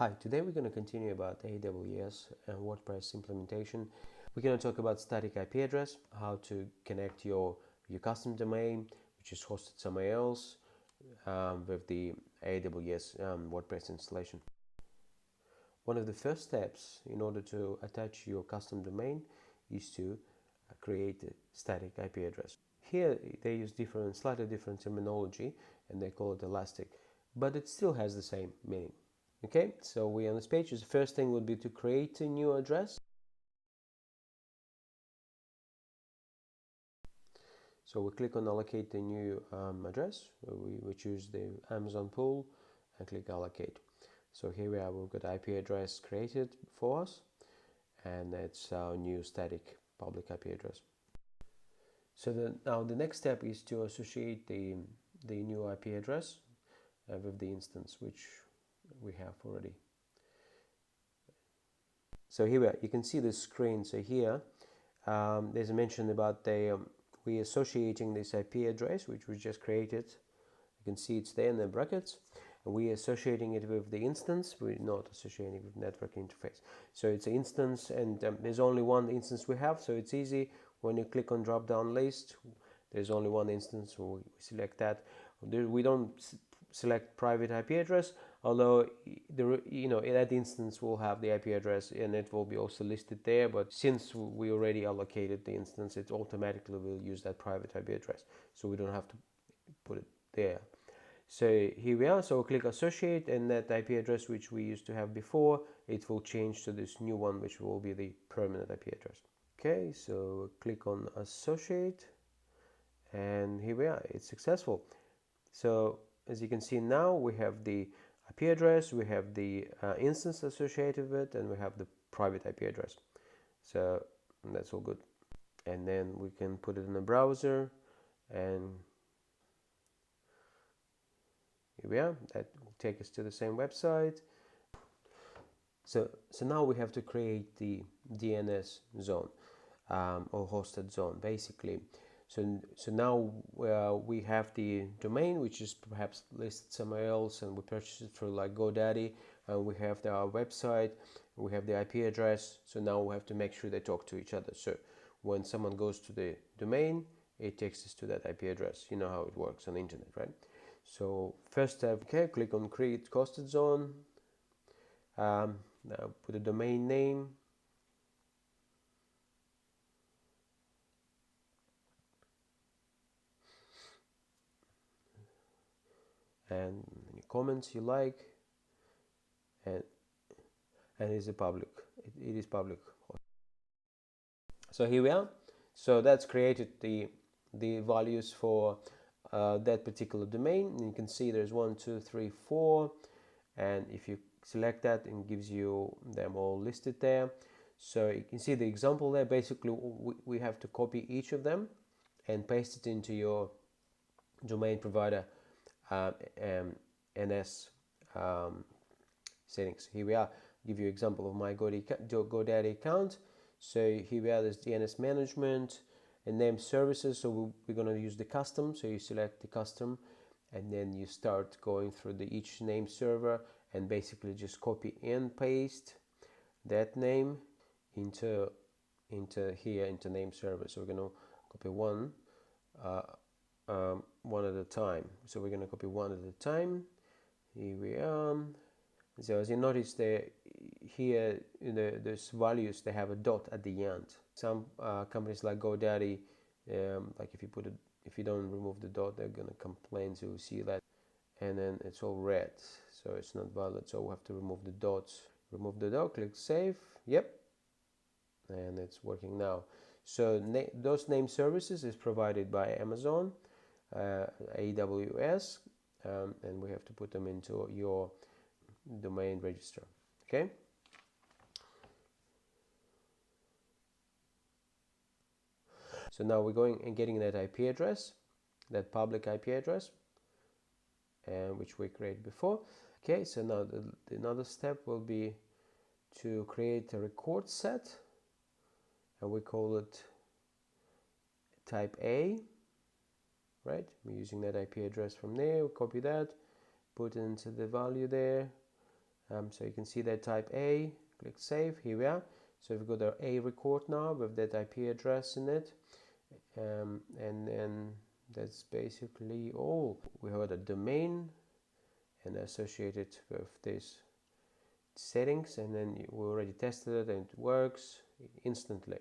Hi, today we're going to continue about AWS and WordPress implementation. We're going to talk about static IP address, how to connect your custom domain, which is hosted somewhere else, with the AWS WordPress installation. One of the first steps in order to attach your custom domain is to create a static IP address. Here they use slightly different terminology, and they call it elastic, but it still has the same meaning. Okay, so we're on this page. The first thing would be to create a new address. So we click on allocate the new address. We choose the Amazon pool and click allocate. So here we are, we've got IP address created for us, and it's our new static public IP address. So now the next step is to associate the new IP address with the instance, which we have already. So here you can see the screen. So here there's a mention about we associating this IP address, which we just created. You can see it's there in the brackets. And we're associating it with the instance. We're not associating it with network interface. So it's an instance, and there's only one instance we have. So it's easy. When you click on drop-down list, there's only one instance. So we select that. We don't select private IP address, although that instance will have the IP address and it will be also listed there, but since we already allocated the instance, it automatically will use that private IP address, so we don't have to put it there. So here we are. So we'll click associate, and that IP address which we used to have before, it will change to this new one, which will be the permanent IP address. Okay, so click on associate, and here we are, it's successful. So as you can see now, we have the IP address, we have the instance associated with it, and we have the private IP address. So that's all good. And then we can put it in the browser, and here we are. That will take us to the same website. So now we have to create the DNS zone or hosted zone, basically. So now we have the domain, which is perhaps listed somewhere else, and we purchased it through like GoDaddy, and we have our website, we have the IP address. So now we have to make sure they talk to each other. So when someone goes to the domain, it takes us to that IP address. You know how it works on the internet, right? So first step, okay, click on create hosted zone. Now put a domain name. And any comments you like, and it's a public. It is public. So here we are. So that's created the values for that particular domain. And you can see there's 1, 2, 3, 4, and if you select that, it gives you them all listed there. So you can see the example there. Basically, we have to copy each of them and paste it into your domain provider NS settings. Here we are. I'll give you an example of my GoDaddy account. So here we are. There's DNS management and name services. So we're going to use the custom. So you select the custom, and then you start going through each name server, and basically just copy and paste that name into name server. So we're going to copy one at a time. So we're going to copy one at a time. Here we are. So as you notice there, here those values, they have a dot at the end. Some companies like GoDaddy, like if you don't remove the dot, they're going to complain. So you see that, and then it's all red, so it's not valid. So we have to remove the dots. Remove the dot, click save. Yep, and it's working now. So those name services is provided by Amazon, AWS, and we have to put them into your domain register. Okay. So now we're going and getting that IP address, that public IP address, and which we created before. Okay. So now another step will be to create a record set, and we call it type A. Right, we're using that IP address from there. We'll copy that, put it into the value there, So you can see that type A, click save, here we are. So we've got our A record now with that IP address in it, and then that's basically all. We have a domain and associated with this settings, and then we already tested it and it works instantly.